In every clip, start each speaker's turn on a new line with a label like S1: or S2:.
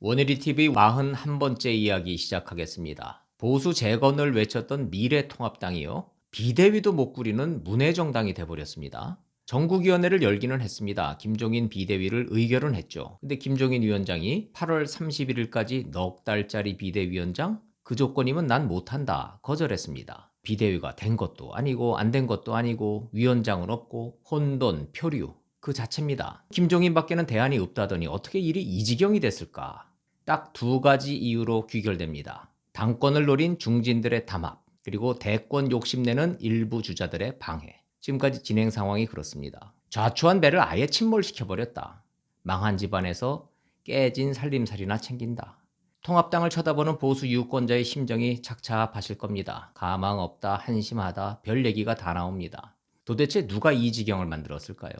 S1: 원일이 TV 41번째 이야기 시작하겠습니다. 보수 재건을 외쳤던 미래통합당이요. 비대위도 못 꾸리는 문외정당이 돼버렸습니다. 전국위원회를 열기는 했습니다. 김종인 비대위를 의결은 했죠. 근데 김종인 위원장이 8월 31일까지 넉 달짜리 비대위원장? 그 조건이면 난 못한다. 거절했습니다. 비대위가 된 것도 아니고 안 된 것도 아니고 위원장은 없고 혼돈, 표류 그 자체입니다. 김종인 밖에는 대안이 없다더니 어떻게 일이 이 지경이 됐을까? 딱 두 가지 이유로 귀결됩니다. 당권을 노린 중진들의 담합, 그리고 대권 욕심내는 일부 주자들의 방해. 지금까지 진행 상황이 그렇습니다. 좌초한 배를 아예 침몰시켜버렸다. 망한 집안에서 깨진 살림살이나 챙긴다. 통합당을 쳐다보는 보수 유권자의 심정이 착잡하실 겁니다. 가망 없다, 한심하다, 별 얘기가 다 나옵니다. 도대체 누가 이 지경을 만들었을까요?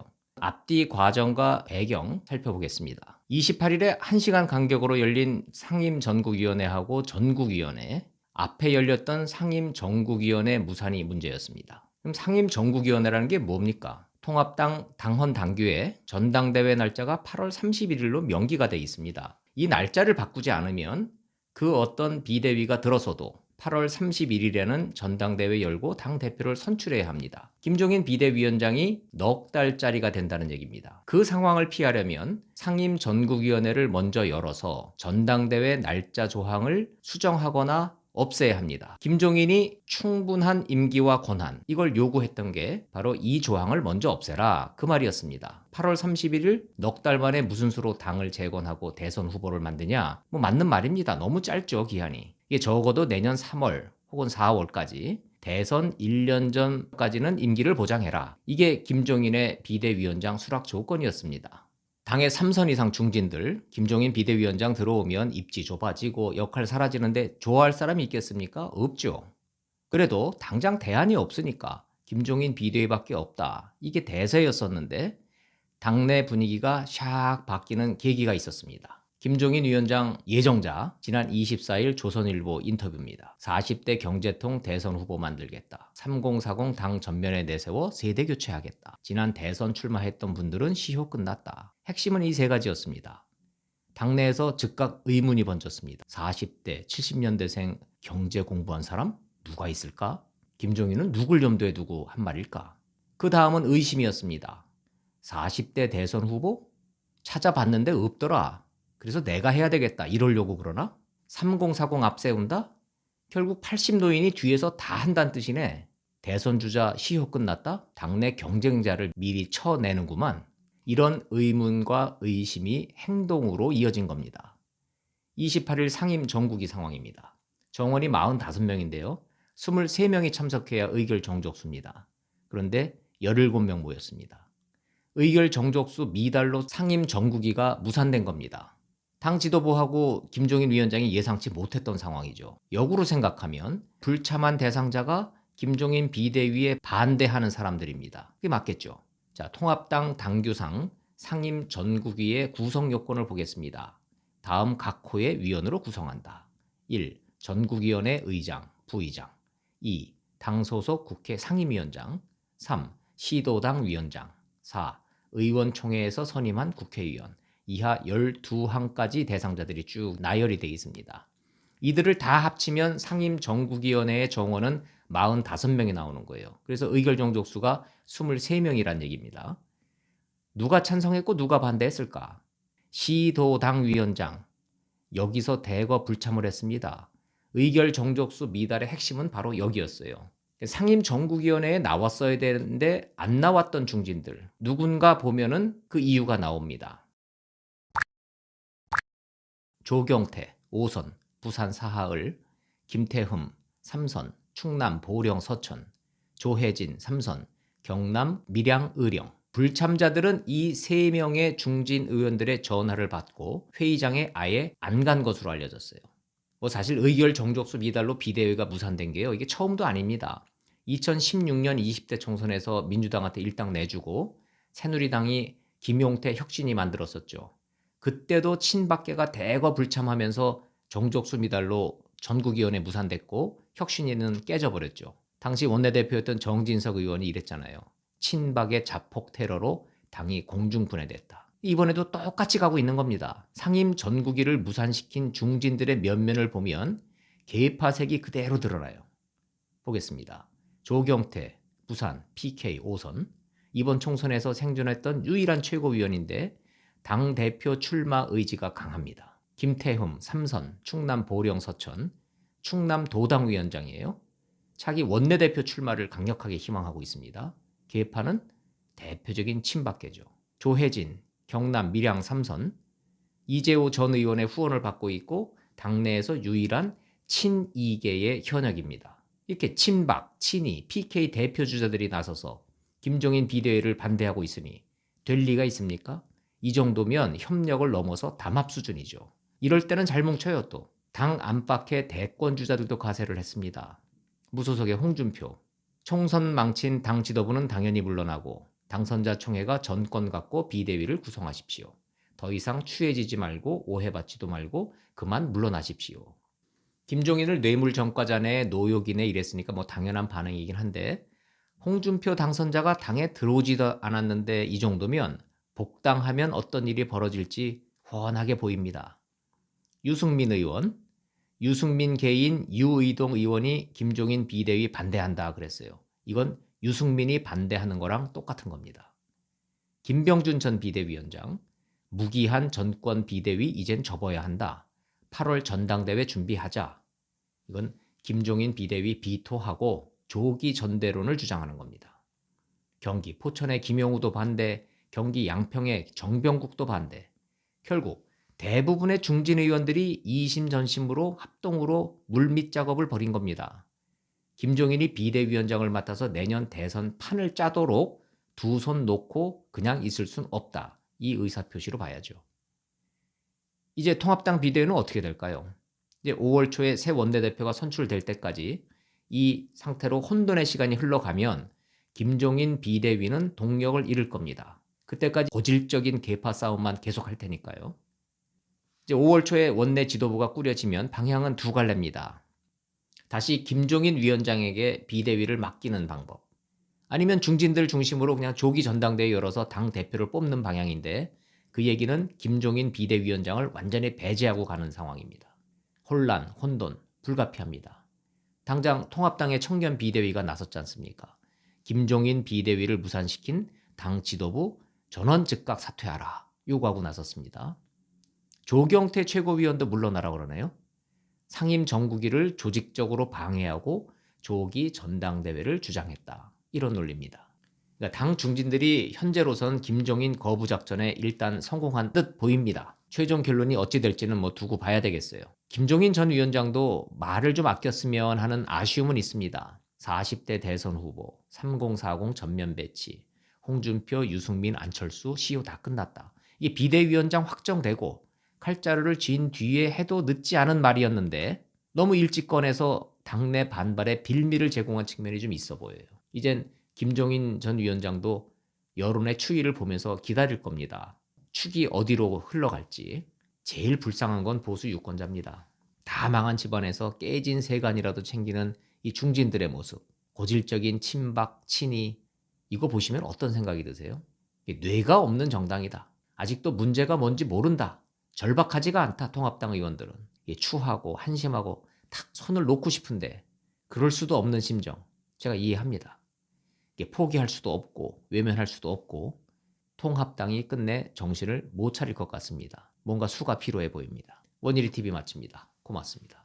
S1: 앞뒤 과정과 배경 살펴보겠습니다. 28일에 1시간 간격으로 열린 상임전국위원회하고 전국위원회, 앞에 열렸던 상임전국위원회 무산이 문제였습니다. 그럼 상임전국위원회라는 게 뭡니까? 통합당 당헌 당규에 전당대회 날짜가 8월 31일로 명기가 돼 있습니다. 이 날짜를 바꾸지 않으면 그 어떤 비대위가 들어서도 8월 31일에는 전당대회 열고 당대표를 선출해야 합니다. 김종인 비대위원장이 넉 달짜리가 된다는 얘기입니다. 그 상황을 피하려면 상임전국위원회를 먼저 열어서 전당대회 날짜 조항을 수정하거나 없애야 합니다. 김종인이 충분한 임기와 권한, 이걸 요구했던 게 바로 이 조항을 먼저 없애라, 그 말이었습니다. 8월 31일 넉 달 만에 무슨 수로 당을 재건하고 대선 후보를 만드냐? 맞는 말입니다. 너무 짧죠, 기한이. 이게 적어도 내년 3월 혹은 4월까지 대선 1년 전까지는 임기를 보장해라. 이게 김종인의 비대위원장 수락 조건이었습니다. 당의 3선 이상 중진들, 김종인 비대위원장 들어오면 입지 좁아지고 역할 사라지는데 좋아할 사람이 있겠습니까? 없죠. 그래도 당장 대안이 없으니까 김종인 비대위밖에 없다. 이게 대세였었는데 당내 분위기가 샥 바뀌는 계기가 있었습니다. 김종인 위원장 예정자, 지난 24일 조선일보 인터뷰입니다. 40대 경제통 대선 후보 만들겠다. 3040 당 전면에 내세워 세대 교체하겠다. 지난 대선 출마했던 분들은 시효 끝났다. 핵심은 이 세 가지였습니다. 당내에서 즉각 의문이 번졌습니다. 40대, 70년대생 경제 공부한 사람? 누가 있을까? 김종인은 누굴 염두에 두고 한 말일까? 그 다음은 의심이었습니다. 40대 대선 후보? 찾아봤는데 없더라. 그래서 내가 해야 되겠다. 이러려고 그러나? 3040 앞세운다? 결국 80노인이 뒤에서 다 한다는 뜻이네. 대선 주자 시효 끝났다? 당내 경쟁자를 미리 쳐내는구만. 이런 의문과 의심이 행동으로 이어진 겁니다. 28일 상임 정국위 상황입니다. 정원이 45명인데요. 23명이 참석해야 의결 정족수입니다. 그런데 17명 모였습니다. 의결 정족수 미달로 상임 정국위가 무산된 겁니다. 당 지도부하고 김종인 위원장이 예상치 못했던 상황이죠. 역으로 생각하면 불참한 대상자가 김종인 비대위에 반대하는 사람들입니다. 그게 맞겠죠. 자, 통합당 당규상 상임 전국위의 구성 요건을 보겠습니다. 다음 각 호의 위원으로 구성한다. 1. 전국위원회 의장, 부의장. 2. 당 소속 국회 상임위원장. 3. 시도당 위원장. 4. 의원총회에서 선임한 국회의원. 이하 12항까지 대상자들이 쭉 나열이 되어 있습니다. 이들을 다 합치면 상임전국위원회의 정원은 45명이 나오는 거예요. 그래서 의결 정족수가 23명이란 얘기입니다. 누가 찬성했고 누가 반대했을까? 시도당 위원장, 여기서 대거 불참을 했습니다. 의결 정족수 미달의 핵심은 바로 여기였어요. 상임전국위원회에 나왔어야 되는데 안 나왔던 중진들, 누군가 보면은 그 이유가 나옵니다. 조경태, 5선, 부산 사하을, 김태흠, 3선, 충남 보령 서천, 조혜진, 3선, 경남 밀양 의령. 불참자들은 이 3명의 중진 의원들의 전화를 받고 회의장에 아예 안 간 것으로 알려졌어요. 사실 의결 정족수 미달로 비대위가 무산된 게요, 이게 처음도 아닙니다. 2016년 20대 총선에서 민주당한테 일당 내주고 새누리당이 김용태 혁신이 만들었었죠. 그때도 친박계가 대거 불참하면서 정족수 미달로 전국위원회 무산됐고 혁신위는 깨져버렸죠. 당시 원내대표였던 정진석 의원이 이랬잖아요. 친박의 자폭 테러로 당이 공중분해됐다. 이번에도 똑같이 가고 있는 겁니다. 상임 전국위를 무산시킨 중진들의 면면을 보면 계파색이 그대로 드러나요. 보겠습니다. 조경태, 부산, PK 5선. 이번 총선에서 생존했던 유일한 최고위원인데 당대표 출마 의지가 강합니다. 김태흠, 3선, 충남 보령 서천, 충남 도당위원장이에요. 차기 원내대표 출마를 강력하게 희망하고 있습니다. 계파는 대표적인 친박계죠. 조혜진, 경남 밀양 3선, 이재호 전 의원의 후원을 받고 있고 당내에서 유일한 친이계의 현역입니다. 이렇게 친박, 친이, PK 대표 주자들이 나서서 김종인 비대위를 반대하고 있으니 될 리가 있습니까? 이 정도면 협력을 넘어서 담합 수준이죠. 이럴 때는 잘 뭉쳐요 또. 당 안팎의 대권 주자들도 가세를 했습니다. 무소속의 홍준표. 총선 망친 당 지도부는 당연히 물러나고 당선자 총회가 전권 갖고 비대위를 구성하십시오. 더 이상 추해지지 말고 오해받지도 말고 그만 물러나십시오. 김종인을 뇌물전과자 내 노욕이네 이랬으니까 뭐 당연한 반응이긴 한데 홍준표 당선자가 당에 들어오지도 않았는데 이 정도면 복당하면 어떤 일이 벌어질지 훤하게 보입니다. 유승민 의원, 유승민 개인 유의동 의원이 김종인 비대위 반대한다 그랬어요. 이건 유승민이 반대하는 거랑 똑같은 겁니다. 김병준 전 비대위원장, 무기한 전권 비대위 이젠 접어야 한다. 8월 전당대회 준비하자. 이건 김종인 비대위 비토하고 조기 전대론을 주장하는 겁니다. 경기 포천의 김영우도 반대, 경기 양평의 정병국도 반대. 결국 대부분의 중진 의원들이 이심전심으로 합동으로 물밑 작업을 벌인 겁니다. 김종인이 비대위원장을 맡아서 내년 대선 판을 짜도록 두 손 놓고 그냥 있을 순 없다. 이 의사표시로 봐야죠. 이제 통합당 비대위는 어떻게 될까요? 이제 5월 초에 새 원내대표가 선출될 때까지 이 상태로 혼돈의 시간이 흘러가면 김종인 비대위는 동력을 잃을 겁니다. 그때까지 고질적인 계파 싸움만 계속할 테니까요. 이제 5월 초에 원내 지도부가 꾸려지면 방향은 두 갈래입니다. 다시 김종인 위원장에게 비대위를 맡기는 방법. 아니면 중진들 중심으로 그냥 조기 전당대회 열어서 당 대표를 뽑는 방향인데 그 얘기는 김종인 비대위원장을 완전히 배제하고 가는 상황입니다. 혼란, 혼돈, 불가피합니다. 당장 통합당의 청년 비대위가 나섰지 않습니까? 김종인 비대위를 무산시킨 당 지도부 전원 즉각 사퇴하라 요구하고 나섰습니다. 조경태 최고위원도 물러나라 그러네요. 상임 정국위를 조직적으로 방해하고 조기 전당대회를 주장했다. 이런 논리입니다. 그러니까 당 중진들이 현재로선 김종인 거부 작전에 일단 성공한 듯 보입니다. 최종 결론이 어찌 될지는 뭐 두고 봐야 되겠어요. 김종인 전 위원장도 말을 좀 아꼈으면 하는 아쉬움은 있습니다. 40대 대선 후보, 3040 전면 배치, 홍준표, 유승민, 안철수, 시효 다 끝났다. 이게 비대위원장 확정되고 칼자루를 쥔 뒤에 해도 늦지 않은 말이었는데 너무 일찍 꺼내서 당내 반발에 빌미를 제공한 측면이 좀 있어 보여요. 이젠 김종인 전 위원장도 여론의 추이를 보면서 기다릴 겁니다. 축이 어디로 흘러갈지. 제일 불쌍한 건 보수 유권자입니다. 다 망한 집안에서 깨진 세간이라도 챙기는 이 중진들의 모습. 고질적인 친박, 친이. 이거 보시면 어떤 생각이 드세요? 뇌가 없는 정당이다. 아직도 문제가 뭔지 모른다. 절박하지가 않다. 통합당 의원들은. 추하고 한심하고 탁 손을 놓고 싶은데 그럴 수도 없는 심정. 제가 이해합니다. 포기할 수도 없고 외면할 수도 없고 통합당이 끝내 정신을 못 차릴 것 같습니다. 뭔가 수가 필요해 보입니다. 원일이 TV 마칩니다. 고맙습니다.